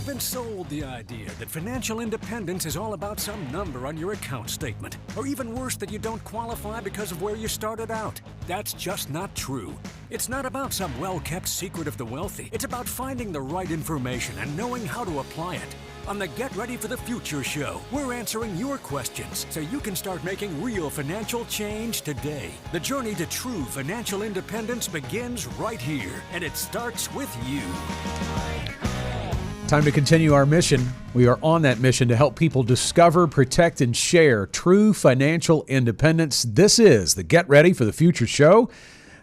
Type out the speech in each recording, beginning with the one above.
been sold the idea that financial independence is all about some number on your account statement, or even worse, that you don't qualify because of where you started out. That's just not true. It's not about some well-kept secret of the wealthy. It's about finding the right information and knowing how to apply it. On the Get Ready for the Future show, we're answering your questions so you can start making real financial change today. The journey to true financial independence begins right here, and it starts with you. Time to continue our mission. We are on that mission to help people discover, protect, and share true financial independence. This is the Get Ready for the Future show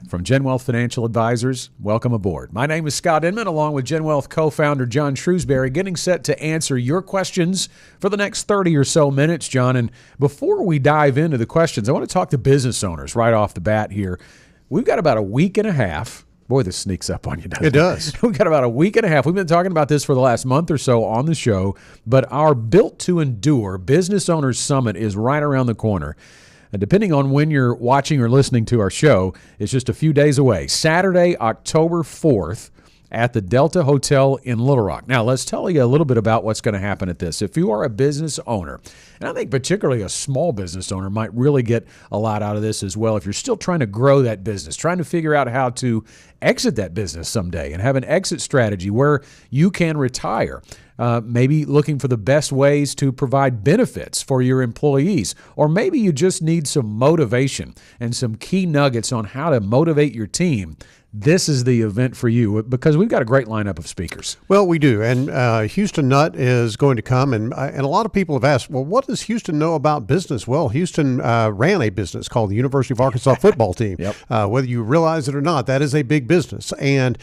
from GenWealth Financial Advisors. Welcome aboard. My name is Scott Inman, along with GenWealth co-founder John Shrewsbury, getting set to answer your questions for the next 30 or so minutes, John. And before we dive into the questions, I want to talk to business owners right off the bat here. We've got about a week and a half. Boy, this sneaks up on you, doesn't it? It does. We've got about a week and a half. We've been talking about this for the last month or so on the show, but our Built to Endure Business Owners Summit is right around the corner. And depending on when you're watching or listening to our show, it's just a few days away. Saturday, October 4th at the Delta Hotel in Little Rock. Now, let's tell you a little bit about what's going to happen at this. If you are a business owner, and I think particularly a small business owner might really get a lot out of this as well. If you're still trying to grow that business, trying to figure out how to exit that business someday and have an exit strategy where you can retire, maybe looking for the best ways to provide benefits for your employees, or maybe you just need some motivation and some key nuggets on how to motivate your team. This is the event for you because we've got a great lineup of speakers. Well, we do. And Houston Nutt is going to come. And a lot of people have asked, well, what does Houston know about business? Well, Houston ran a business called the University of Arkansas football team. Yep. Whether you realize it or not, that is a big business. And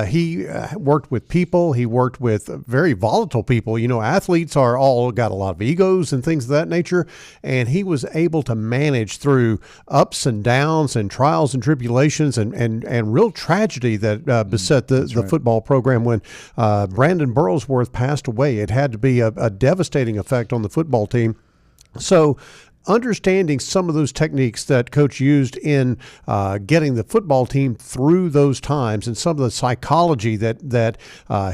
he worked with people. He worked with very volatile people. You know, athletes are all got a lot of egos and things of that nature. And he was able to manage through ups and downs and trials and tribulations and real tragedy that beset the football program when Brandon Burlsworth passed away. It had to be a devastating effect on the football team. So understanding some of those techniques that Coach used in getting the football team through those times and some of the psychology that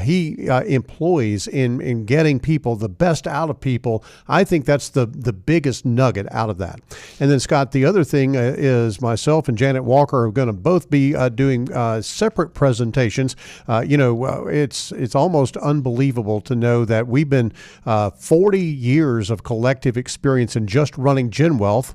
he employs in getting people, the best out of people, I think that's the biggest nugget out of that. And then, Scott, the other thing is myself and Janet Walker are going to both be doing separate presentations. It's almost unbelievable to know that we've been 40 years of collective experience in just running GenWealth.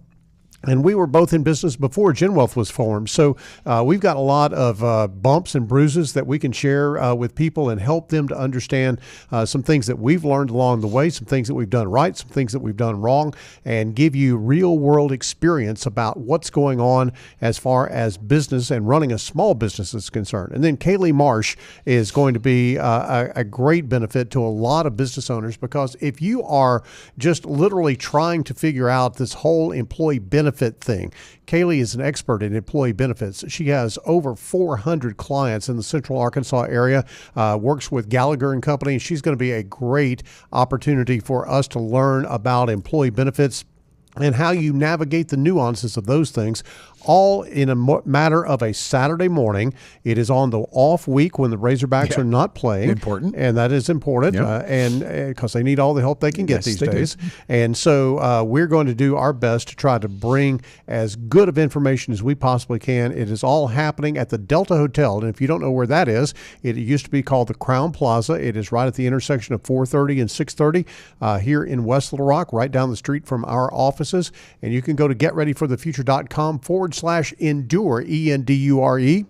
And we were both in business before GenWealth was formed. So we've got a lot of bumps and bruises that we can share with people and help them to understand some things that we've learned along the way, some things that we've done right, some things that we've done wrong, and give you real world experience about what's going on as far as business and running a small business is concerned. And then Kaylee Marsh is going to be a great benefit to a lot of business owners, because if you are just literally trying to figure out this whole employee benefit thing, Kaylee is an expert in employee benefits. She has over 400 clients in the Central Arkansas area, works with Gallagher and Company, and she's going to be a great opportunity for us to learn about employee benefits and how you navigate the nuances of those things, all in a matter of a Saturday morning. It is on the off week when the Razorbacks are not playing. Important. And that is important, and because they need all the help they can get these days. And so we're going to do our best to try to bring as good of information as we possibly can. It is all happening at the Delta Hotel. And if you don't know where that is, it used to be called the Crown Plaza. It is right at the intersection of 430 and 630 here in West Little Rock, right down the street from our offices. And you can go to getreadyforthefuture.com/endure, ENDURE,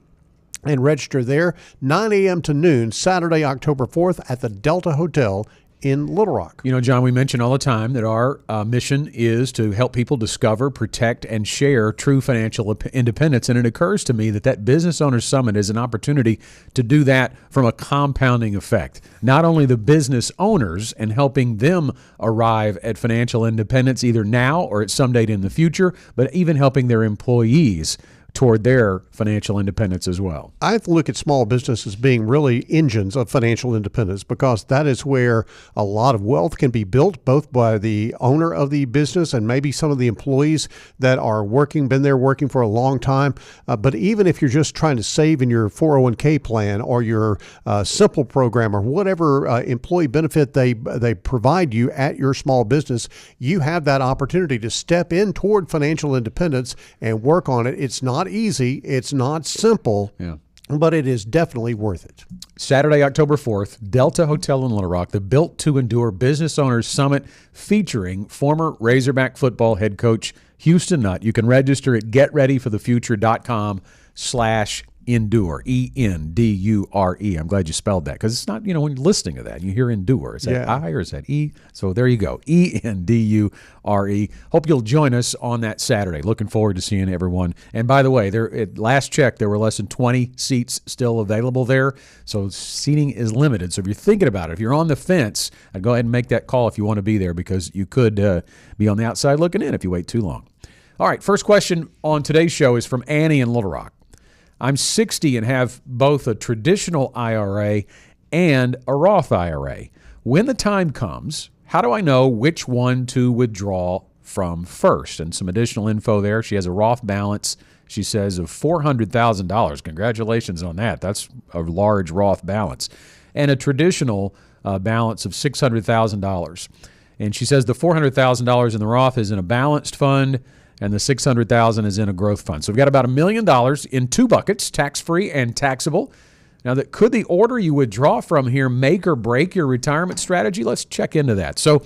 and register there 9 a.m. to noon, Saturday, October 4th at the Delta Hotel in Little Rock. You know, John, we mention all the time that our mission is to help people discover, protect, and share true financial independence. And it occurs to me that that Business Owners Summit is an opportunity to do that from a compounding effect. Not only the business owners and helping them arrive at financial independence either now or at some date in the future, but even helping their employees toward their financial independence as well. I look at small business as being really engines of financial independence, because that is where a lot of wealth can be built, both by the owner of the business and maybe some of the employees that are been there working for a long time. But even if you're just trying to save in your 401k plan or your simple program or whatever employee benefit they provide you at your small business, you have that opportunity to step in toward financial independence and work on it. It's not easy. It's not simple. Yeah. But it is definitely worth it. Saturday, October 4th, Delta Hotel in Little Rock, the Built to Endure Business Owners Summit featuring former Razorback football head coach Houston Nutt. You can register at getreadyforthefuture.com/endure, E-N-D-U-R-E. I'm glad you spelled that, because it's not, when you're listening to that, you hear endure. Is that I or is that E? So there you go, E-N-D-U-R-E. Hope you'll join us on that Saturday. Looking forward to seeing everyone. And by the way, at last check, there were less than 20 seats still available there, so seating is limited. So if you're thinking about it, if you're on the fence, I'd go ahead and make that call if you want to be there, because you could be on the outside looking in if you wait too long. All right, first question on today's show is from Annie in Little Rock. I'm 60 and have both a traditional IRA and a Roth IRA. When the time comes, how do I know which one to withdraw from first? And some additional info there. She has a Roth balance, she says, of $400,000. Congratulations on that. That's a large Roth balance. And a traditional balance of $600,000. And she says the $400,000 in the Roth is in a balanced fund, and the $600,000 is in a growth fund. So we've got about $1 million in two buckets, tax-free and taxable. Now, could the order you withdraw from here make or break your retirement strategy? Let's check into that. So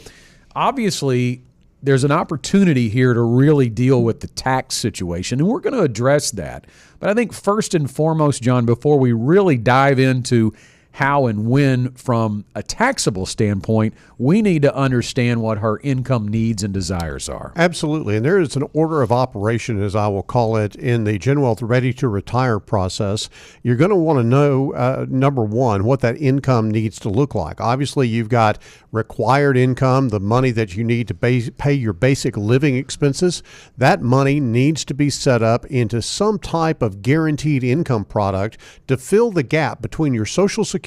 obviously, there's an opportunity here to really deal with the tax situation, and we're going to address that. But I think first and foremost, John, before we really dive into how and when from a taxable standpoint, we need to understand what her income needs and desires are. Absolutely. And there is an order of operation, as I will call it, in the GenWealth Ready to Retire process. You're going to want to know, number one, what that income needs to look like. Obviously, you've got required income, the money that you need to pay your basic living expenses. That money needs to be set up into some type of guaranteed income product to fill the gap between your Social Security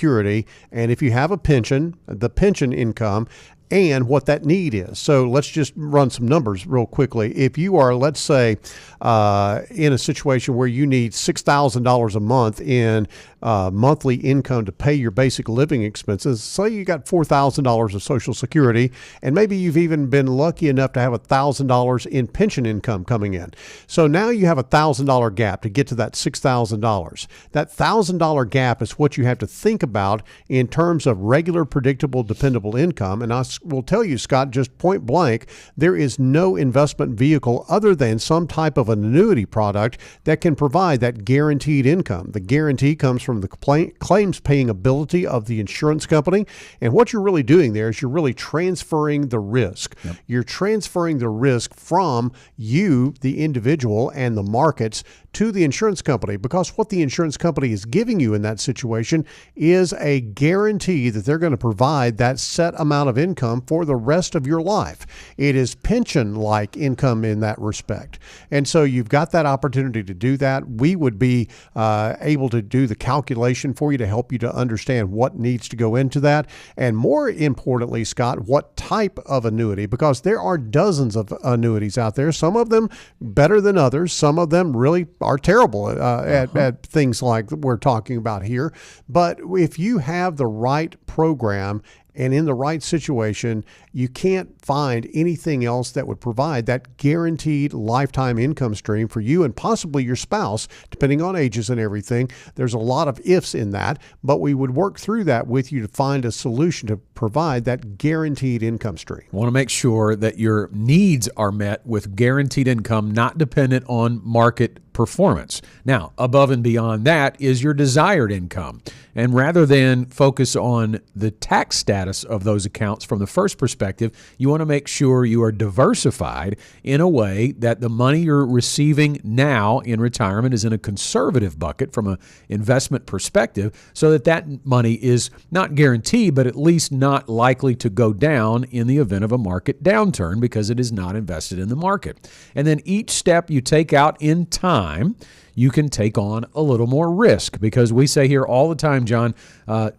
and, if you have a pension, the pension income, and what that need is. So let's just run some numbers real quickly. If you are, let's say, in a situation where you need $6,000 a month in monthly income to pay your basic living expenses, say you got $4,000 of Social Security, and maybe you've even been lucky enough to have $1,000 in pension income coming in. So now you have $1,000 gap to get to that $6,000. That $1,000 gap is what you have to think about in terms of regular, predictable, dependable income. And I will tell you, Scott, just point blank, there is no investment vehicle other than some type of an annuity product that can provide that guaranteed income. The guarantee comes from the claims paying ability of the insurance company. And what you're really doing there is you're really transferring the risk. Yep. You're transferring the risk from you, the individual, and the markets to the insurance company, because what the insurance company is giving you in that situation is a guarantee that they're going to provide that set amount of income for the rest of your life. It is pension-like income in that respect. And so you've got that opportunity to do that. We would be able to do the calculation for you to help you to understand what needs to go into that. And more importantly, Scott, what type of annuity, because there are dozens of annuities out there, some of them better than others, some of them really are terrible at things like we're talking about here. But if you have the right program and in the right situation, you can't find anything else that would provide that guaranteed lifetime income stream for you and possibly your spouse, depending on ages and everything. There's a lot of ifs in that, but we would work through that with you to find a solution to provide that guaranteed income stream. I want to make sure that your needs are met with guaranteed income, not dependent on market performance. Now, above and beyond that is your desired income. And rather than focus on the tax status of those accounts from the first perspective, you want to make sure you are diversified in a way that the money you're receiving now in retirement is in a conservative bucket from an investment perspective, so that that money is not guaranteed, but at least not likely to go down in the event of a market downturn because it is not invested in the market. And then each step you take out in time, you can take on a little more risk, because we say here all the time, John,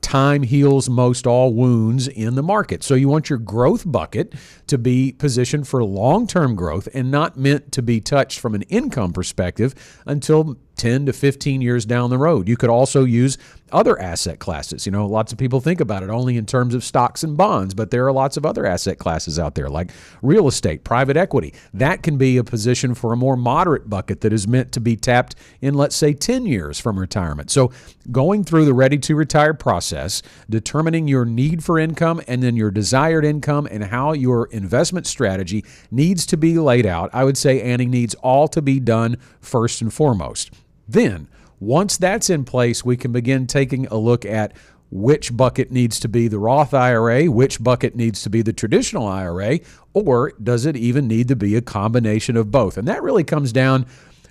time heals most all wounds in the market. So you want your growth bucket to be positioned for long-term growth and not meant to be touched from an income perspective until 10 to 15 years down the road. You could also use other asset classes. Lots of people think about it only in terms of stocks and bonds, but there are lots of other asset classes out there like real estate, private equity. That can be a position for a more moderate bucket that is meant to be tapped in, let's say, 10 years from retirement. So going through the ready to retire process, determining your need for income and then your desired income and how your investment strategy needs to be laid out, I would say, Annie, needs all to be done first and foremost. Then, once that's in place, we can begin taking a look at which bucket needs to be the Roth IRA, which bucket needs to be the traditional IRA, or does it even need to be a combination of both? And that really comes down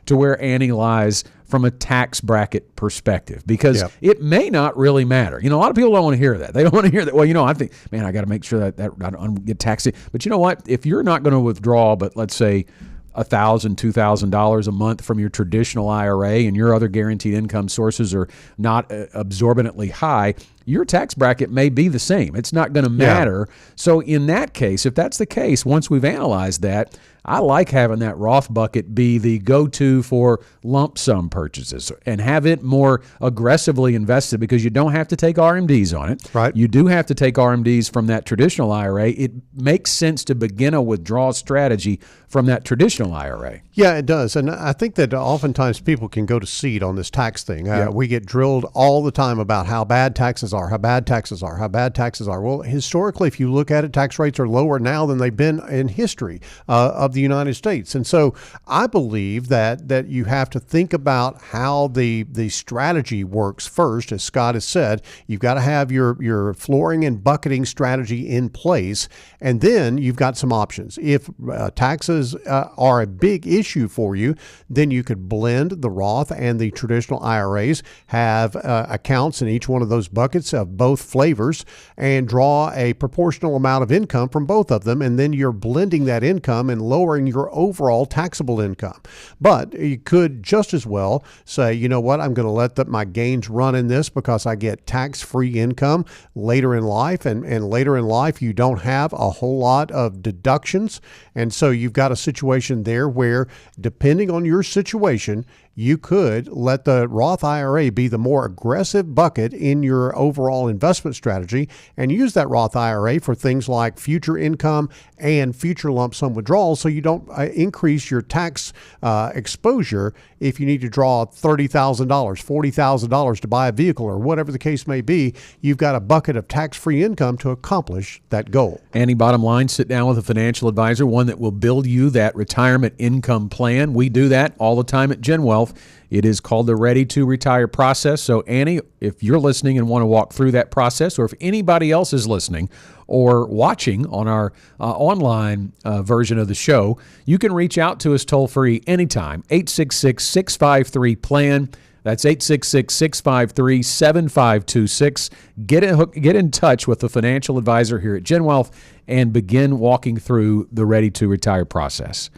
to where Annie lies from a tax bracket perspective, because it may not really matter. A lot of people don't want to hear that. They don't want to hear that. Well, I think, man, I got to make sure that I don't get taxed. But you know what? If you're not going to withdraw, but let's say $1,000, $2,000 a month from your traditional IRA and your other guaranteed income sources are not absorbently high, your tax bracket may be the same. It's not going to matter. So in that case, if that's the case, once we've analyzed that, I like having that Roth bucket be the go-to for lump sum purchases and have it more aggressively invested, because you don't have to take RMDs on it. Right. You do have to take RMDs from that traditional IRA. It makes sense to begin a withdrawal strategy from that traditional IRA. Yeah, it does. And I think that oftentimes people can go to seed on this tax thing. We get drilled all the time about how bad taxes are, how bad taxes are, how bad taxes are. Well, historically, if you look at it, tax rates are lower now than they've been in history of the United States. And so I believe that you have to think about how the strategy works first. As Scott has said, you've got to have your flooring and bucketing strategy in place, and then you've got some options. If taxes are a big issue for you, then you could blend the Roth and the traditional IRAs, have accounts in each one of those buckets of both flavors, and draw a proportional amount of income from both of them, and then you're blending that income and lowering your overall taxable income. But you could just as well say, you know what, I'm going to let my gains run in this because I get tax-free income later in life, and later in life you don't have a whole lot of deductions, and so you've got a situation there where, depending on your situation, you could let the Roth IRA be the more aggressive bucket in your overall investment strategy and use that Roth IRA for things like future income and future lump sum withdrawals, so you don't increase your tax exposure if you need to draw $30,000, $40,000 to buy a vehicle or whatever the case may be. You've got a bucket of tax-free income to accomplish that goal. Annie, bottom line, sit down with a financial advisor, one that will build you that retirement income plan. We do that all the time at GenWealth. It is called the Ready to Retire process. So, Annie, if you're listening and want to walk through that process, or if anybody else is listening or watching on our online version of the show, you can reach out to us toll-free anytime, 866-653-PLAN. That's 866-653-7526. Get in touch with the financial advisor here at GenWealth and begin walking through the Ready to Retire process.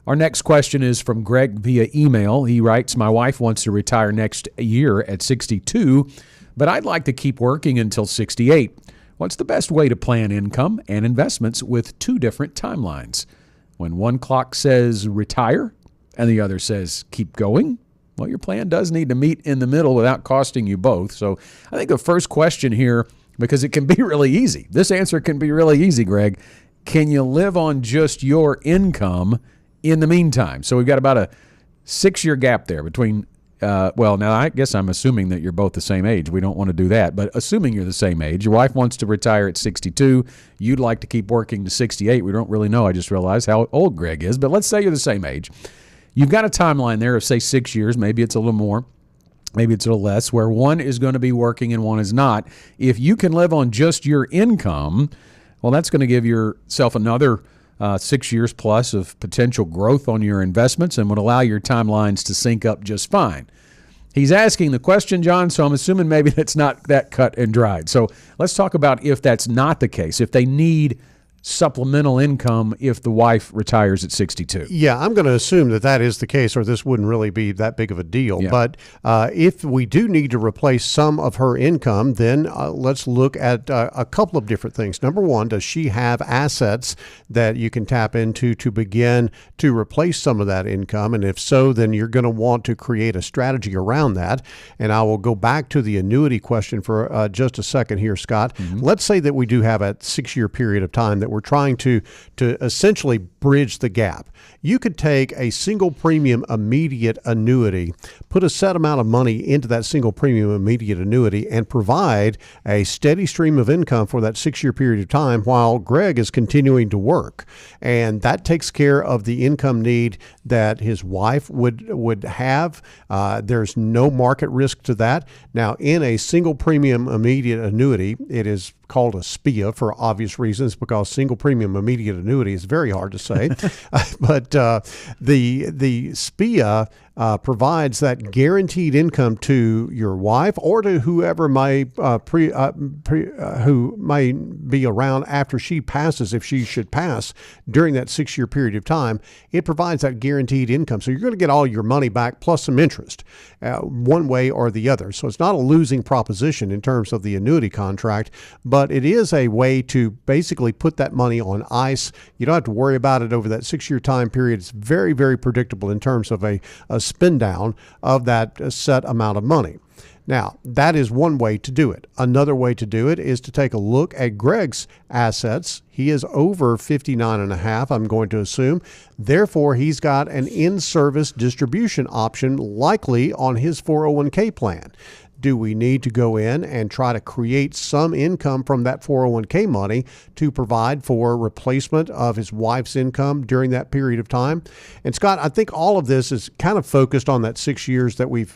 Our next question is from Greg via email. He writes, my wife wants to retire next year at 62, but I'd like to keep working until 68. What's the best way to plan income and investments with two different timelines? When one clock says retire and the other says keep going, well, your plan does need to meet in the middle without costing you both. So I think the first question here, because it can be really easy. This answer can be really easy, Greg. Can you live on just your income in the meantime? So we've got about a 6-year gap there between, well, now I guess I'm assuming that you're both the same age. We don't want to do that, but assuming you're the same age, your wife wants to retire at 62. You'd like to keep working to 68. We don't really know. I just realized how old Greg is, but let's say you're the same age. You've got a timeline there of, say, 6 years. Maybe it's a little more. Maybe it's a little less, where one is going to be working and one is not. If you can live on just your income, well, that's going to give yourself another 6 years plus of potential growth on your investments and would allow your timelines to sync up just fine. He's asking the question, John, so I'm assuming maybe that's not that cut and dried. So let's talk about if that's not the case, if they need supplemental income if the wife retires at 62. Yeah, I'm going to assume that that is the case, or this wouldn't really be that big of a deal. Yeah. But if we do need to replace some of her income, then let's look at a couple of different things. Number one, does she have assets that you can tap into to begin to replace some of that income? And if so, then you're going to want to create a strategy around that. And I will go back to the annuity question for just a second here, Scott. Mm-hmm. Let's say that we do have a 6-year period of time that we're trying to essentially bridge the gap. You could take a single premium immediate annuity, put a set amount of money into that single premium immediate annuity, and provide a steady stream of income for that 6-year period of time while Greg is continuing to work. And that takes care of the income need that his wife would have. There's no market risk to that. Now, in a single premium immediate annuity, it is called a SPIA for obvious reasons, because single premium immediate annuity is very hard to say. But the SPIA provides that guaranteed income to your wife or to whoever who may be around after she passes, if she should pass during that 6-year period of time. It provides that guaranteed income. So you're going to get all your money back plus some interest, one way or the other. So it's not a losing proposition in terms of the annuity contract, but it is a way to basically put that money on ice. You don't have to worry about it over that 6-year time period. It's very, very predictable in terms of a spin down of that set amount of money. Now, that is one way to do it. Another way to do it is to take a look at Greg's assets. He is over 59 and a half, I'm going to assume. Therefore, he's got an in-service distribution option likely on his 401k plan. Do we need to go in and try to create some income from that 401k money to provide for replacement of his wife's income during that period of time? And Scott, I think all of this is kind of focused on that 6 years that we've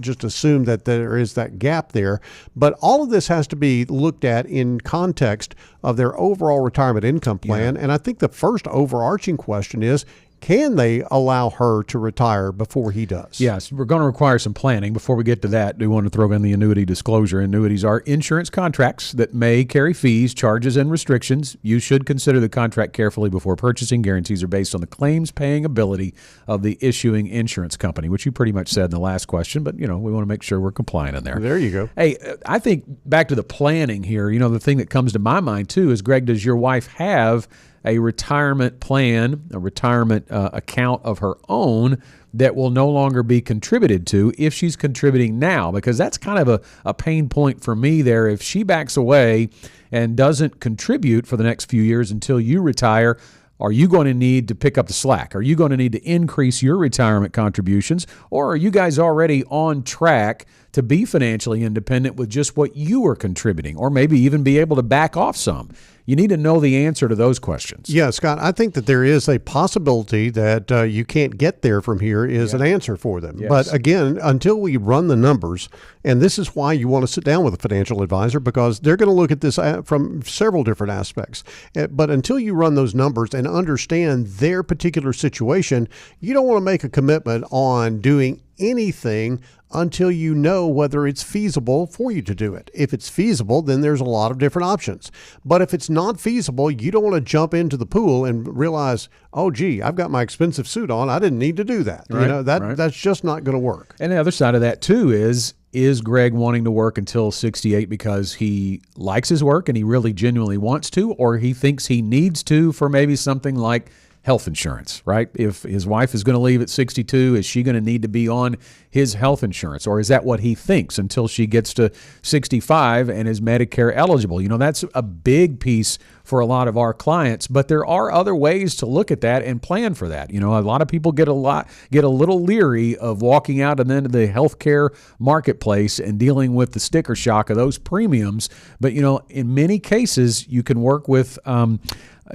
just assumed that there is that gap there. But all of this has to be looked at in context of their overall retirement income plan. Yeah. And I think the first overarching question is, can they allow her to retire before he does? Yes, we're going to require some planning. Before we get to that, we want to throw in the annuity disclosure. Annuities are insurance contracts that may carry fees, charges, and restrictions. You should consider the contract carefully before purchasing. Guarantees are based on the claims-paying ability of the issuing insurance company, which you pretty much said in the last question, but, we want to make sure we're compliant in there. There you go. Hey, I think back to the planning here, the thing that comes to my mind, too, is, Greg, does your wife have a retirement plan, a retirement account of her own that will no longer be contributed to if she's contributing now? Because that's kind of a pain point for me there. If she backs away and doesn't contribute for the next few years until you retire, are you going to need to pick up the slack? Are you going to need to increase your retirement contributions? Or are you guys already on track to be financially independent with just what you are contributing, or maybe even be able to back off some? You need to know the answer to those questions. Yeah, Scott, I think that there is a possibility that you can't get there from here is an answer for them. Yes. But again, until we run the numbers, and this is why you want to sit down with a financial advisor, because they're going to look at this from several different aspects. But until you run those numbers and understand their particular situation, you don't want to make a commitment on doing anything until you know whether it's feasible for you to do it. If it's feasible, then there's a lot of different options. But if it's not feasible, you don't want to jump into the pool and realize, oh, gee, I've got my expensive suit on. I didn't need to do that. Right, That's just not going to work. And the other side of that, too, is Greg wanting to work until 68 because he likes his work and he really genuinely wants to, or he thinks he needs to for maybe something like health insurance, right? If his wife is going to leave at 62, is she going to need to be on his health insurance? Or is that what he thinks until she gets to 65 and is Medicare eligible? That's a big piece for a lot of our clients, but there are other ways to look at that and plan for that. A lot of people get a little leery of walking out and into the healthcare marketplace and dealing with the sticker shock of those premiums. But, in many cases, you can work with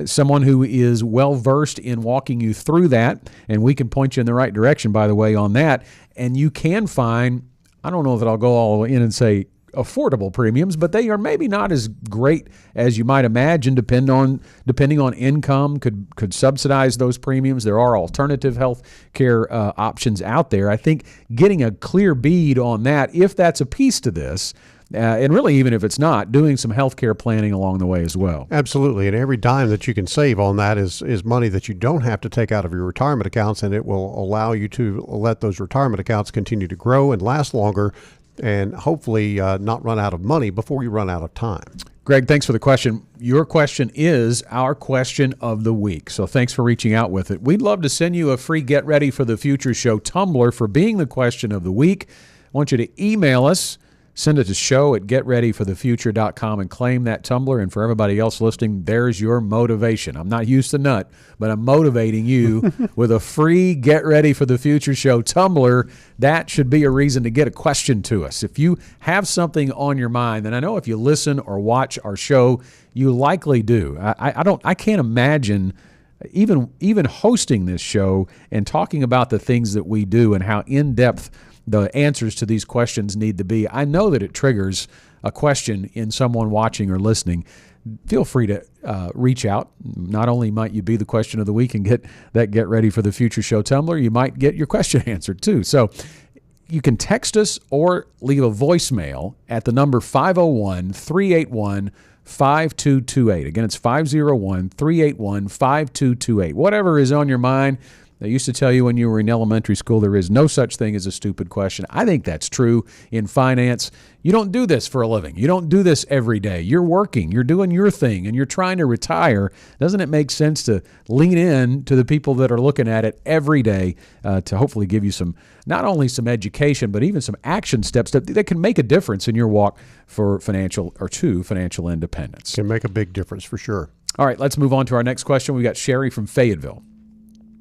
someone who is well-versed in walking you through that, and we can point you in the right direction, by the way, on that. And you can find, I don't know if I'll go all in and say affordable premiums, but they are maybe not as great as you might imagine, depending on income, could subsidize those premiums. There are alternative health care options out there. I think getting a clear bead on that, if that's a piece to this, And really, even if it's not, doing some healthcare planning along the way as well. Absolutely. And every dime that you can save on that is money that you don't have to take out of your retirement accounts, and it will allow you to let those retirement accounts continue to grow and last longer and hopefully not run out of money before you run out of time. Greg, thanks for the question. Your question is our question of the week. So thanks for reaching out with it. We'd love to send you a free Get Ready for the Future Show tumbler for being the question of the week. I want you to email us. Send it to show@getreadyforthefuture.com and claim that tumbler. And for everybody else listening, there's your motivation. I'm not Houston Nutt, but I'm motivating you with a free Get Ready for the Future Show tumbler. That should be a reason to get a question to us. If you have something on your mind, and I know if you listen or watch our show, you likely do. I can't imagine even hosting this show and talking about the things that we do and how in-depth the answers to these questions need to be. I know that it triggers a question in someone watching or listening. Feel free to reach out. Not only might you be the question of the week and get that Get Ready for the Future Show tumbler, you might get your question answered too. So you can text us or leave a voicemail at the number 501-381-5228. Again, it's 501-381-5228. Whatever is on your mind. They used to tell you when you were in elementary school there is no such thing as a stupid question. I think that's true in finance. You don't do this for a living. You don't do this every day. You're working. You're doing your thing, and you're trying to retire. Doesn't it make sense to lean in to the people that are looking at it every day to hopefully give you some, not only some education, but even some action steps that can make a difference in your walk for financial independence? Can make a big difference for sure. All right, let's move on to our next question. We got Sherry from Fayetteville.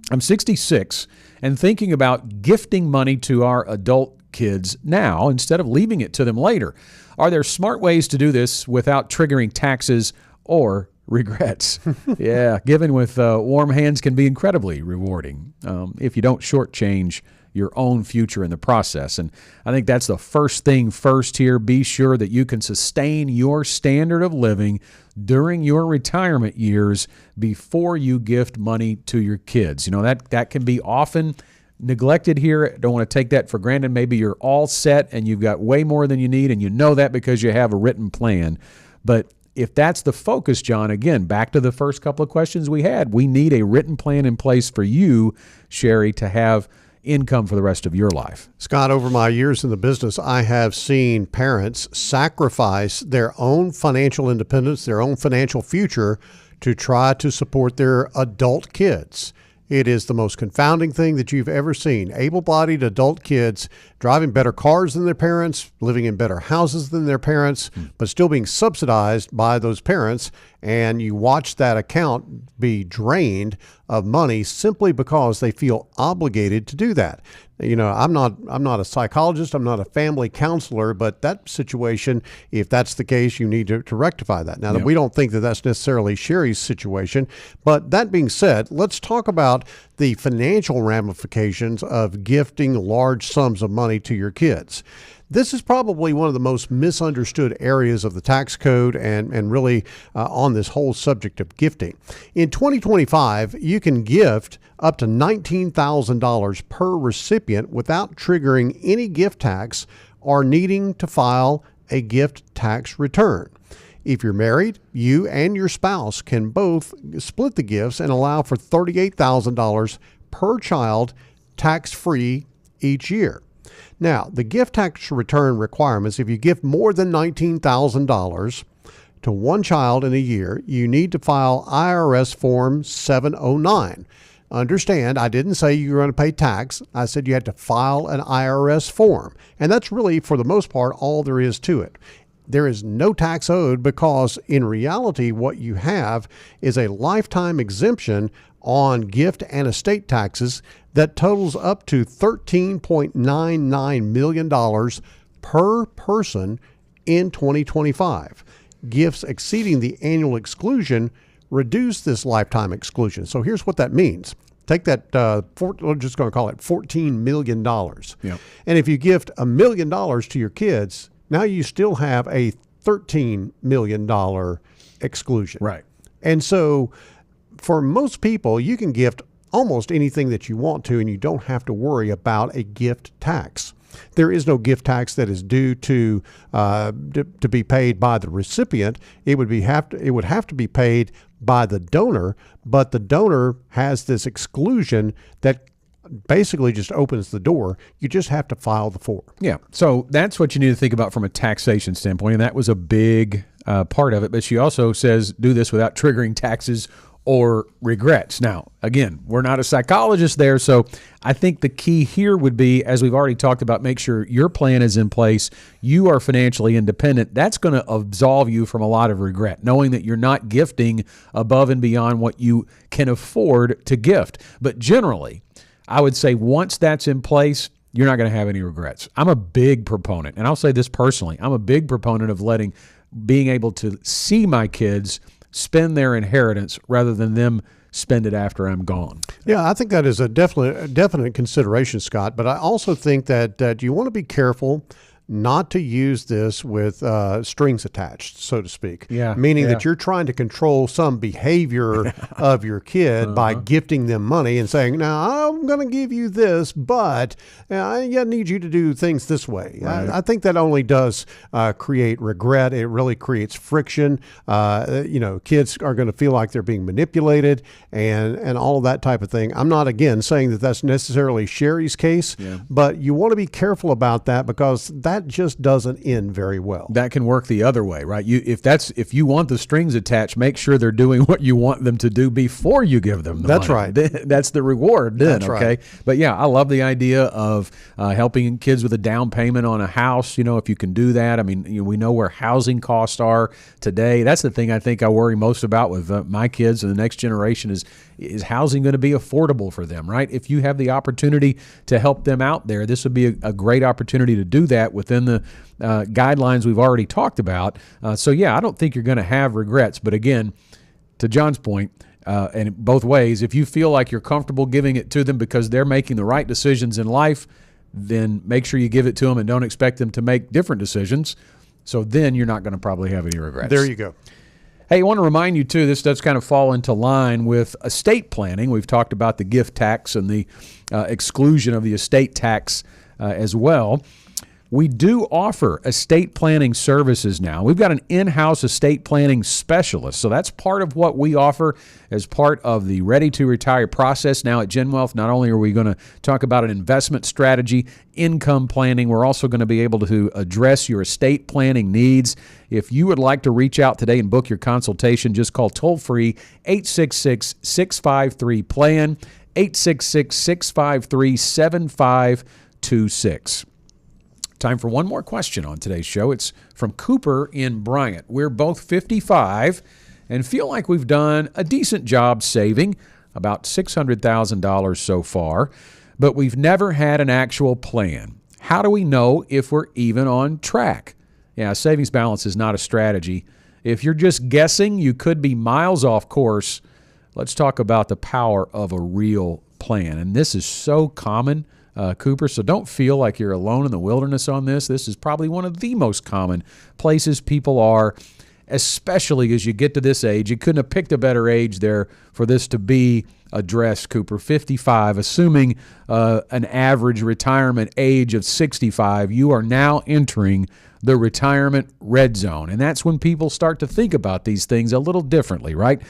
I'm 66 and thinking about gifting money to our adult kids now instead of leaving it to them later. Are there smart ways to do this without triggering taxes or regrets? Yeah, giving with warm hands can be incredibly rewarding if you don't shortchange your own future in the process. And I think that's the first thing first here. Be sure that you can sustain your standard of living during your retirement years before you gift money to your kids. You know, that can be often neglected here. I don't want to take that for granted. Maybe you're all set and you've got way more than you need, and you know that because you have a written plan. But if that's the focus, John, again, back to the first couple of questions we had, we need a written plan in place for you, Sherry, to have income for the rest of your life. Scott, over my years in the business, I have seen parents sacrifice their own financial independence, their own financial future to try to support their adult kids. It is the most confounding thing that you've ever seen. Able-bodied adult kids driving better cars than their parents, living in better houses than their parents, but still being subsidized by those parents. And you watch that account be drained of money simply because they feel obligated to do that. You know, I'm not a psychologist, I'm not a family counselor, but that situation, if that's the case, you need to rectify that. Now, we don't think that that's necessarily Sherry's situation, but that being said, let's talk about the financial ramifications of gifting large sums of money to your kids. This is probably one of the most misunderstood areas of the tax code and really on this whole subject of gifting. In 2025, you can gift up to $19,000 per recipient without triggering any gift tax or needing to file a gift tax return. If you're married, you and your spouse can both split the gifts and allow for $38,000 per child tax-free each year. Now, the gift tax return requirements, if you gift more than $19,000 to one child in a year, you need to file IRS Form 709. Understand, I didn't say you were going to pay tax. I said you had to file an IRS form. And that's really, for the most part, all there is to it. There is no tax owed because in reality, what you have is a lifetime exemption on gift and estate taxes that totals up to $13.99 million per person in 2025. Gifts exceeding the annual exclusion reduce this lifetime exclusion. So here's what that means. Take that, we're just going to call it $14 million. Yep. And if you gift $1 million to your kids, now you still have a $13 million exclusion. Right. And so for most people, you can gift almost anything that you want to, and you don't have to worry about a gift tax. there is no gift tax that is due to be paid by the recipient. It would have to be paid by the donor, but the donor has this exclusion that basically just opens the door. You just have to file the form. Yeah. So that's what you need to think about from a taxation standpoint. And that was a big part of it. But she also says do this without triggering taxes or regrets. Now, again, we're not a psychologist there. So I think the key here would be, as we've already talked about, make sure your plan is in place. You are financially independent. That's going to absolve you from a lot of regret, knowing that you're not gifting above and beyond what you can afford to gift. But generally, I would say once that's in place, you're not going to have any regrets. I'm a big proponent, and I'll say this personally, I'm a big proponent of being able to see my kids spend their inheritance rather than them spend it after I'm gone. Yeah, I think that is a definite consideration, Scott. But I also think that you want to be careful not to use this with strings attached, so to speak. Yeah, meaning that you're trying to control some behavior of your kid by gifting them money and saying, now I'm going to give you this, but I need you to do things this way. Right. I think that only does create regret. It really creates friction. Kids are going to feel like they're being manipulated and all of that type of thing. I'm not, again, saying that that's necessarily Sherry's case, but you want to be careful about that because that just doesn't end very well. That can work the other way, right? If you want the strings attached, make sure they're doing what you want them to do before you give them the That's money. right. That's the reward then, That's okay? right. But yeah, I love the idea of helping kids with a down payment on a house, if you can do that. I mean, we know where housing costs are today. That's the thing I think I worry most about with my kids and the next generation is housing going to be affordable for them, right? If you have the opportunity to help them out there, this would be a great opportunity to do that within the guidelines we've already talked about. So yeah, I don't think you're going to have regrets. But again, to John's point, and both ways, if you feel like you're comfortable giving it to them because they're making the right decisions in life, then make sure you give it to them and don't expect them to make different decisions. So then you're not going to probably have any regrets. There you go. Hey, I want to remind you, too, this does kind of fall into line with estate planning. We've talked about the gift tax and the exclusion of the estate tax as well. We do offer estate planning services now. We've got an in-house estate planning specialist. So that's part of what we offer as part of the Ready to Retire process now at GenWealth. Not only are we going to talk about an investment strategy, income planning, we're also going to be able to address your estate planning needs. If you would like to reach out today and book your consultation, just call toll-free 866-653-PLAN, 866-653-7526. Time for one more question on today's show. It's from Cooper in Bryant. We're both 55 and feel like we've done a decent job saving, about $600,000 so far, but we've never had an actual plan. How do we know if we're even on track? Yeah, savings balance is not a strategy. If you're just guessing, you could be miles off course. Let's talk about the power of a real plan. And this is so common, Cooper, so don't feel like you're alone in the wilderness on this. This is probably one of the most common places people are, especially as you get to this age. You couldn't have picked a better age there for this to be addressed, Cooper. 55, assuming an average retirement age of 65, you are now entering the retirement red zone. And that's when people start to think about these things a little differently, right?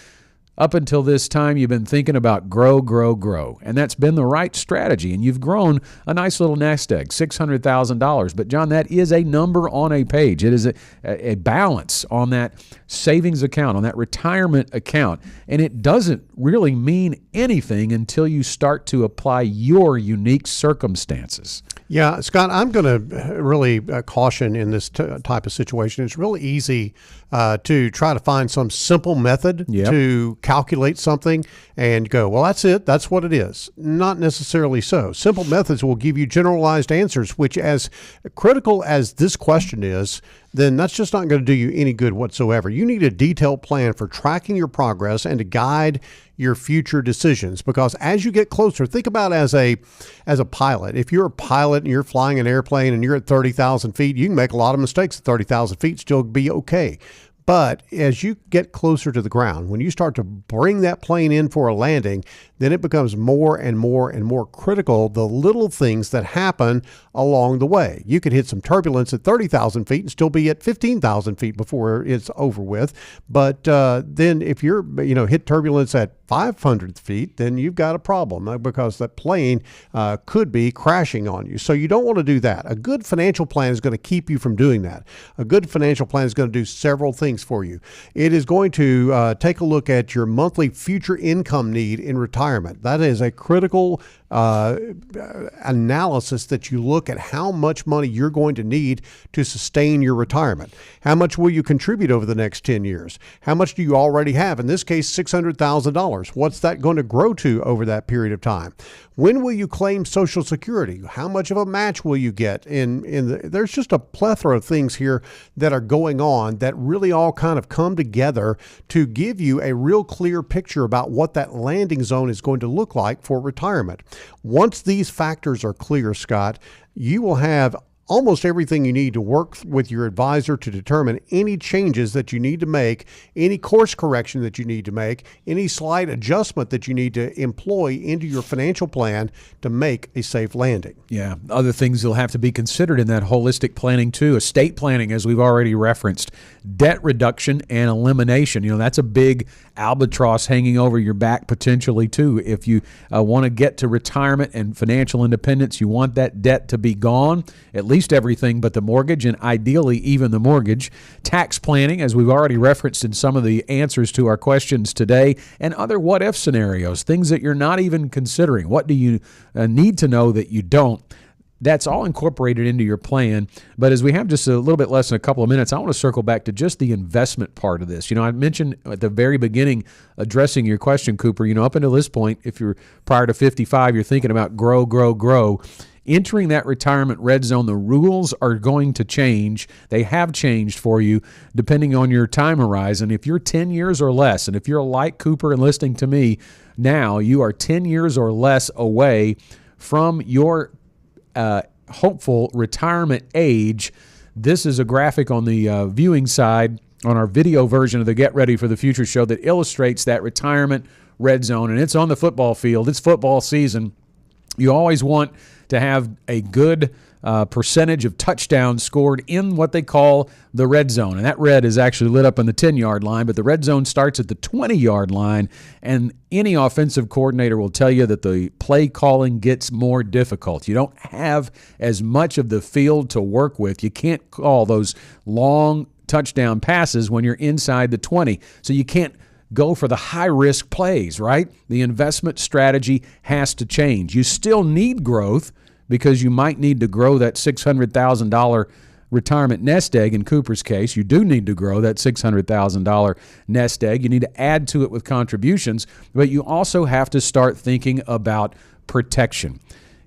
Up until this time, you've been thinking about grow, grow, grow. And that's been the right strategy. And you've grown a nice little nest egg, $600,000. But, John, that is a number on a page. It is a balance on that savings account, on that retirement account. And it doesn't really mean anything until you start to apply your unique circumstances. Yeah, Scott, I'm going to really caution in this type of situation. It's really easy to try to find some simple method to calculate something and go, well, that's it. That's what it is. Not necessarily so. Simple methods will give you generalized answers, which, as critical as this question is, then that's just not going to do you any good whatsoever. You need a detailed plan for tracking your progress and to guide your future decisions, because as you get closer, think about as a pilot. If you're a pilot and you're flying an airplane and you're at 30,000 feet, you can make a lot of mistakes at 30,000 feet, still be okay. But as you get closer to the ground, when you start to bring that plane in for a landing, then it becomes more and more and more critical, the little things that happen along the way. You could hit some turbulence at 30,000 feet and still be at 15,000 feet before it's over with. But then if you're, hit turbulence at 500 feet, then you've got a problem because that plane could be crashing on you. So you don't want to do that. A good financial plan is going to keep you from doing that. A good financial plan is going to do several things for you. It is going to take a look at your monthly future income need in retirement. That is a critical analysis that you look at how much money you're going to need to sustain your retirement. How much will you contribute over the next 10 years? How much do you already have? In this case, $600,000. What's that going to grow to over that period of time? When will you claim Social Security? How much of a match will you get? There's just a plethora of things here that are going on that really all kind of come together to give you a real clear picture about what that landing zone is going to look like for retirement. Once these factors are clear, Scott, you will have almost everything you need to work with your advisor to determine any changes that you need to make, any course correction that you need to make, any slight adjustment that you need to employ into your financial plan to make a safe landing. Yeah, other things will have to be considered in that holistic planning too. Estate planning, as we've already referenced, debt reduction and elimination. That's a big albatross hanging over your back potentially too. If you want to get to retirement and financial independence, you want that debt to be gone, at least everything but the mortgage, and ideally even the mortgage. Tax planning, as we've already referenced in some of the answers to our questions today, and other what-if scenarios, things that you're not even considering. What do you need to know that you don't? That's all incorporated into your plan. But as we have just a little bit less than a couple of minutes, I want to circle back to just the investment part of this. I mentioned at the very beginning, addressing your question, Cooper, up until this point, if you're prior to 55, you're thinking about grow, grow, grow. Entering that retirement red zone, the rules are going to change. They have changed for you depending on your time horizon. If you're 10 years or less, and if you're like Cooper and listening to me now, you are 10 years or less away from your hopeful retirement age. This is a graphic on the viewing side on our video version of the Get Ready for the Future show that illustrates that retirement red zone, and it's on the football field. It's football season. You always want to have a good percentage of touchdowns scored in what they call the red zone. And that red is actually lit up on the 10-yard line, but the red zone starts at the 20-yard line, and any offensive coordinator will tell you that the play calling gets more difficult. You don't have as much of the field to work with. You can't call those long touchdown passes when you're inside the 20, so you can't go for the high-risk plays, right? The investment strategy has to change. You still need growth because you might need to grow that $600,000 retirement nest egg. In Cooper's case, you do need to grow that $600,000 nest egg. You need to add to it with contributions, but you also have to start thinking about protection.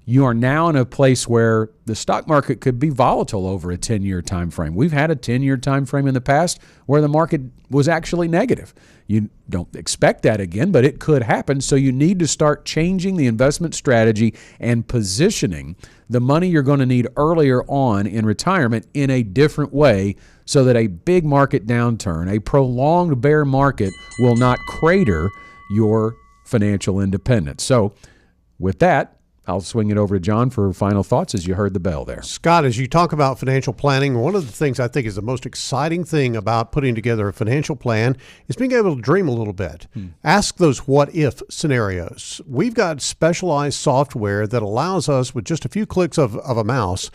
You are now in a place where the stock market could be volatile over a 10-year time frame. We've had a 10-year time frame in the past where the market was actually negative. You don't expect that again, but it could happen. So you need to start changing the investment strategy and positioning the money you're going to need earlier on in retirement in a different way so that a big market downturn, a prolonged bear market, will not crater your financial independence. So with that, I'll swing it over to John for final thoughts as you heard the bell there. Scott, as you talk about financial planning, one of the things I think is the most exciting thing about putting together a financial plan is being able to dream a little bit. Ask those what-if scenarios. We've got specialized software that allows us, with just a few clicks of a mouse,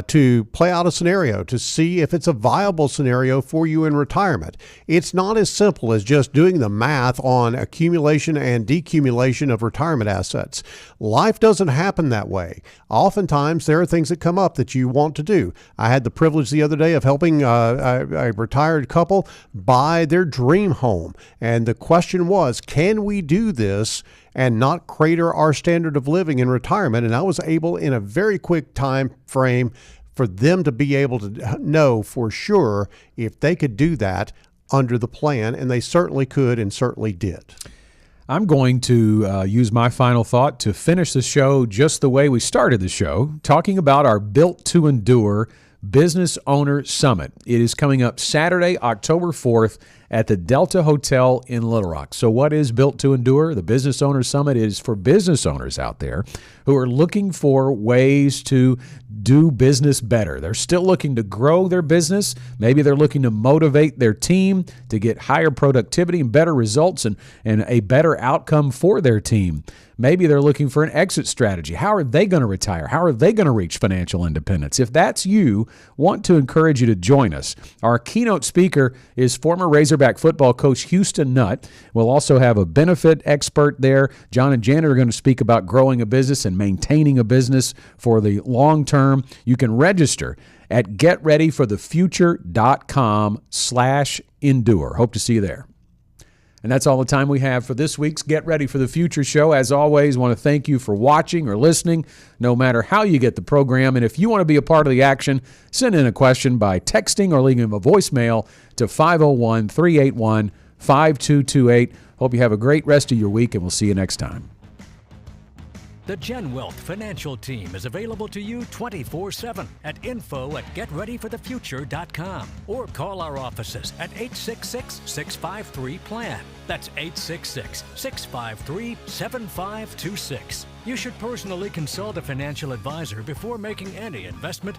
to play out a scenario, to see if it's a viable scenario for you in retirement. It's not as simple as just doing the math on accumulation and decumulation of retirement assets. Life doesn't happen that way. Oftentimes, there are things that come up that you want to do. I had the privilege the other day of helping a retired couple buy their dream home. And the question was, can we do this and not crater our standard of living in retirement? And I was able, in a very quick time frame, for them to be able to know for sure if they could do that under the plan. And they certainly could and certainly did. I'm going to use my final thought to finish the show just the way we started the show, talking about our Built to Endure Business Owner Summit. It is coming up Saturday, October 4th at the Delta Hotel in Little Rock. So what is Built to Endure? The Business Owner Summit is for business owners out there who are looking for ways to do business better. They're still looking to grow their business. Maybe they're looking to motivate their team to get higher productivity and better results and a better outcome for their team. Maybe they're looking for an exit strategy. How are they going to retire? How are they going to reach financial independence? If that's you, want to encourage you to join us. Our keynote speaker is former Razorback football coach Houston Nutt. We'll also have a benefit expert there. John and Janet are going to speak about growing a business and maintaining a business for the long term. You can register at getreadyforthefuture.com/endure. Hope to see you there. And that's all the time we have for this week's Get Ready for the Future show. As always, want to thank you for watching or listening, no matter how you get the program. And if you want to be a part of the action, send in a question by texting or leaving a voicemail to 501-381-5228. Hope you have a great rest of your week, and we'll see you next time. The GenWealth financial team is available to you 24/7 at info@getreadyforthefuture.com or call our offices at 866-653-PLAN. That's 866-653-7526. You should personally consult a financial advisor before making any investment